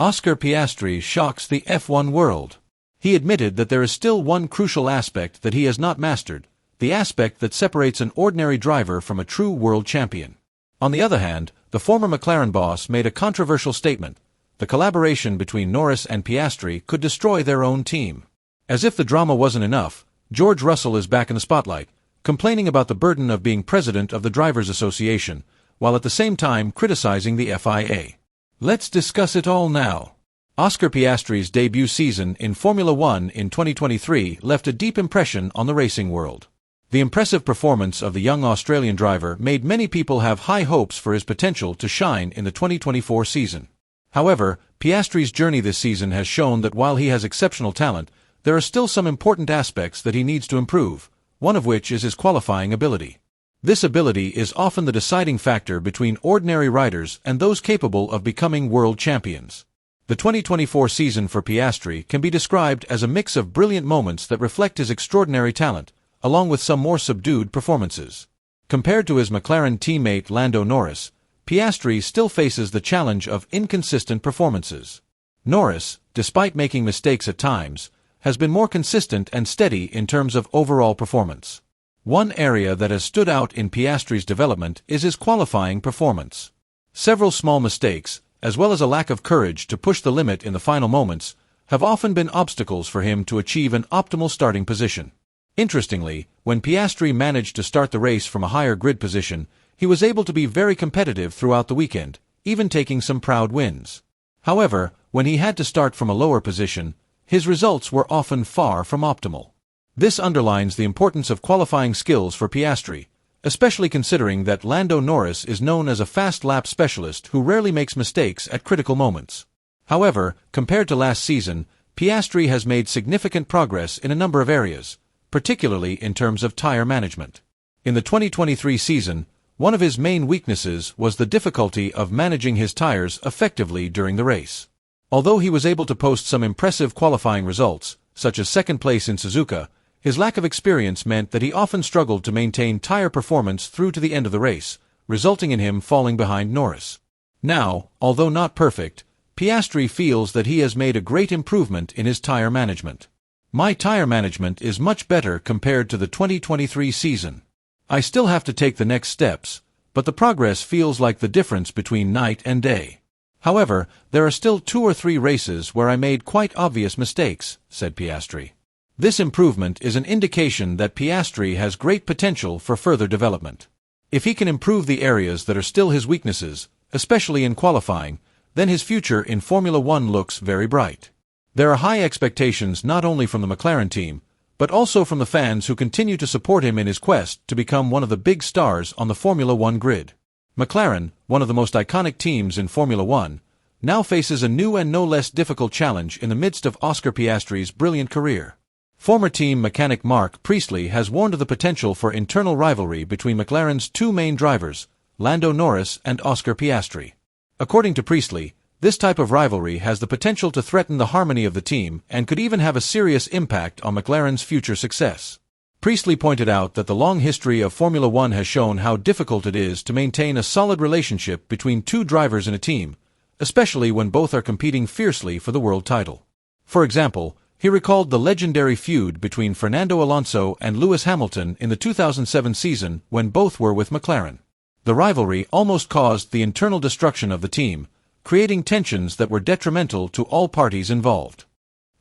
Oscar Piastri shocks the F1 world. He admitted that there is still one crucial aspect that he has not mastered, the aspect that separates an ordinary driver from a true world champion. On the other hand, the former McLaren boss made a controversial statement. The collaboration between Norris and Piastri could destroy their own team. As if the drama wasn't enough, George Russell is back in the spotlight, complaining about the burden of being president of the Drivers Association, while at the same time criticizing the FIA. Let's discuss it all now. Oscar Piastri's debut season in Formula One in 2023 left a deep impression on the racing world. The impressive performance of the young Australian driver made many people have high hopes for his potential to shine in the 2024 season. However, Piastri's journey this season has shown that while he has exceptional talent, there are still some important aspects that he needs to improve, one of which is his qualifying ability. This ability is often the deciding factor between ordinary riders and those capable of becoming world champions. The 2024 season for Piastri can be described as a mix of brilliant moments that reflect his extraordinary talent, along with some more subdued performances. Compared to his McLaren teammate Lando Norris, Piastri still faces the challenge of inconsistent performances. Norris, despite making mistakes at times, has been more consistent and steady in terms of overall performance. One area that has stood out in Piastri's development is his qualifying performance. Several small mistakes, as well as a lack of courage to push the limit in the final moments, have often been obstacles for him to achieve an optimal starting position. Interestingly, when Piastri managed to start the race from a higher grid position, he was able to be very competitive throughout the weekend, even taking some proud wins. However, when he had to start from a lower position, his results were often far from optimal. This underlines the importance of qualifying skills for Piastri, especially considering that Lando Norris is known as a fast lap specialist who rarely makes mistakes at critical moments. However, compared to last season, Piastri has made significant progress in a number of areas, particularly in terms of tire management. In the 2023 season, one of his main weaknesses was the difficulty of managing his tires effectively during the race. Although he was able to post some impressive qualifying results, such as second place in Suzuka, his lack of experience meant that he often struggled to maintain tire performance through to the end of the race, resulting in him falling behind Norris. Now, although not perfect, Piastri feels that he has made a great improvement in his tire management. My tire management is much better compared to the 2023 season. I still have to take the next steps, but the progress feels like the difference between night and day. However, there are still 2 or 3 races where I made quite obvious mistakes, said Piastri. This improvement is an indication that Piastri has great potential for further development. If he can improve the areas that are still his weaknesses, especially in qualifying, then his future in Formula One looks very bright. There are high expectations not only from the McLaren team, but also from the fans who continue to support him in his quest to become one of the big stars on the Formula One grid. McLaren, one of the most iconic teams in Formula One, now faces a new and no less difficult challenge in the midst of Oscar Piastri's brilliant career. Former team mechanic Mark Priestley has warned of the potential for internal rivalry between McLaren's 2 main drivers, Lando Norris and Oscar Piastri. According to Priestley, this type of rivalry has the potential to threaten the harmony of the team and could even have a serious impact on McLaren's future success. Priestley pointed out that the long history of Formula One has shown how difficult it is to maintain a solid relationship between 2 drivers in a team, especially when both are competing fiercely for the world title. For example, he recalled the legendary feud between Fernando Alonso and Lewis Hamilton in the 2007 season when both were with McLaren. The rivalry almost caused the internal destruction of the team, creating tensions that were detrimental to all parties involved.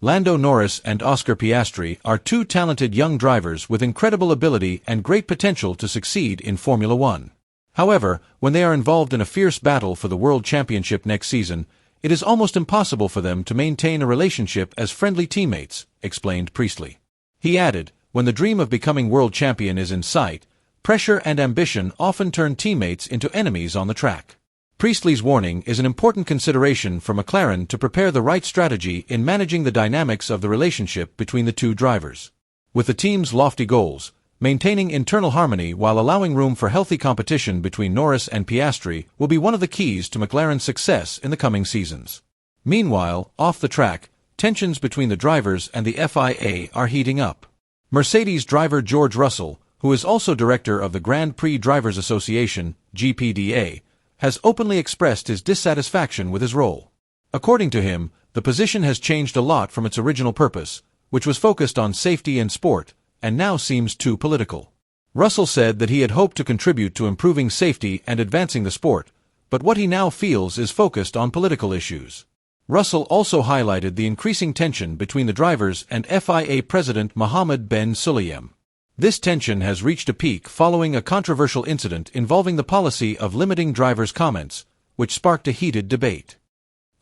Lando Norris and Oscar Piastri are 2 talented young drivers with incredible ability and great potential to succeed in Formula One. However, when they are involved in a fierce battle for the World Championship next season, it is almost impossible for them to maintain a relationship as friendly teammates, explained Priestley. He added, when the dream of becoming world champion is in sight, pressure and ambition often turn teammates into enemies on the track. Priestley's warning is an important consideration for McLaren to prepare the right strategy in managing the dynamics of the relationship between the 2 drivers. With the team's lofty goals, maintaining internal harmony while allowing room for healthy competition between Norris and Piastri will be one of the keys to McLaren's success in the coming seasons. Meanwhile, off the track, tensions between the drivers and the FIA are heating up. Mercedes driver George Russell, who is also director of the Grand Prix Drivers Association, GPDA, has openly expressed his dissatisfaction with his role. According to him, the position has changed a lot from its original purpose, which was focused on safety and sport, and now seems too political. Russell said that he had hoped to contribute to improving safety and advancing the sport, but what he now feels is focused on political issues. Russell also highlighted the increasing tension between the drivers and FIA President Mohammed bin Sulayem. This tension has reached a peak following a controversial incident involving the policy of limiting drivers' comments, which sparked a heated debate.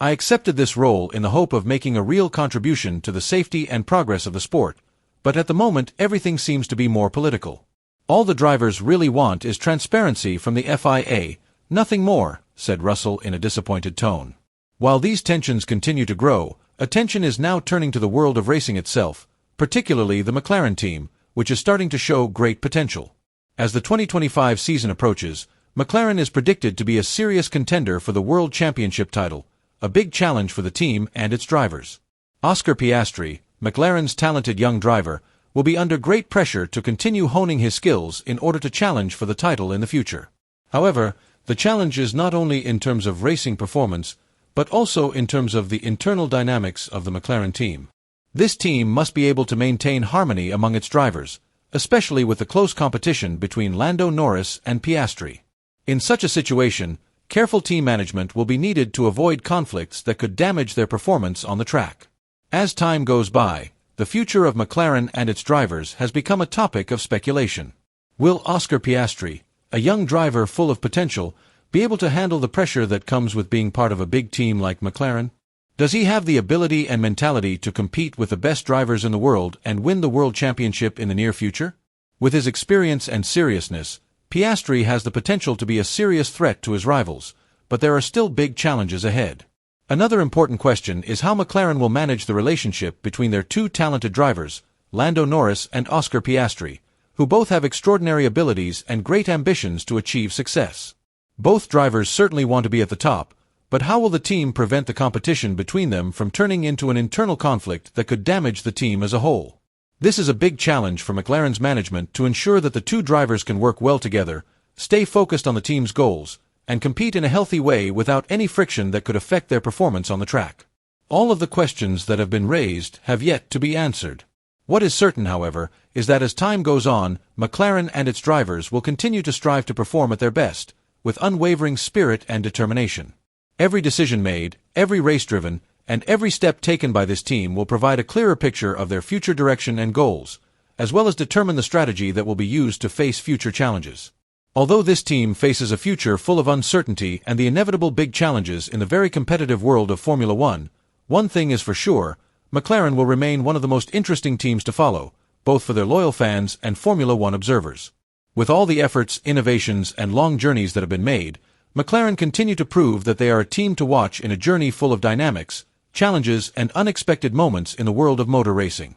I accepted this role in the hope of making a real contribution to the safety and progress of the sport, but at the moment everything seems to be more political. All the drivers really want is transparency from the FIA, nothing more, said Russell in a disappointed tone. While these tensions continue to grow, attention is now turning to the world of racing itself, particularly the McLaren team, which is starting to show great potential. As the 2025 season approaches, McLaren is predicted to be a serious contender for the World Championship title, a big challenge for the team and its drivers. Oscar Piastri, McLaren's talented young driver, will be under great pressure to continue honing his skills in order to challenge for the title in the future. However, the challenge is not only in terms of racing performance, but also in terms of the internal dynamics of the McLaren team. This team must be able to maintain harmony among its drivers, especially with the close competition between Lando Norris and Piastri. In such a situation, careful team management will be needed to avoid conflicts that could damage their performance on the track. As time goes by, the future of McLaren and its drivers has become a topic of speculation. Will Oscar Piastri, a young driver full of potential, be able to handle the pressure that comes with being part of a big team like McLaren? Does he have the ability and mentality to compete with the best drivers in the world and win the World Championship in the near future? With his experience and seriousness, Piastri has the potential to be a serious threat to his rivals, but there are still big challenges ahead. Another important question is how McLaren will manage the relationship between their two talented drivers, Lando Norris and Oscar Piastri, who both have extraordinary abilities and great ambitions to achieve success. Both drivers certainly want to be at the top, but how will the team prevent the competition between them from turning into an internal conflict that could damage the team as a whole? This is a big challenge for McLaren's management to ensure that the two drivers can work well together, stay focused on the team's goals, and compete in a healthy way without any friction that could affect their performance on the track. All of the questions that have been raised have yet to be answered. What is certain, however, is that as time goes on, McLaren and its drivers will continue to strive to perform at their best, with unwavering spirit and determination. Every decision made, every race driven, and every step taken by this team will provide a clearer picture of their future direction and goals, as well as determine the strategy that will be used to face future challenges. Although this team faces a future full of uncertainty and the inevitable big challenges in the very competitive world of Formula One, one thing is for sure, McLaren will remain one of the most interesting teams to follow, both for their loyal fans and Formula One observers. With all the efforts, innovations, and long journeys that have been made, McLaren continue to prove that they are a team to watch in a journey full of dynamics, challenges, and unexpected moments in the world of motor racing.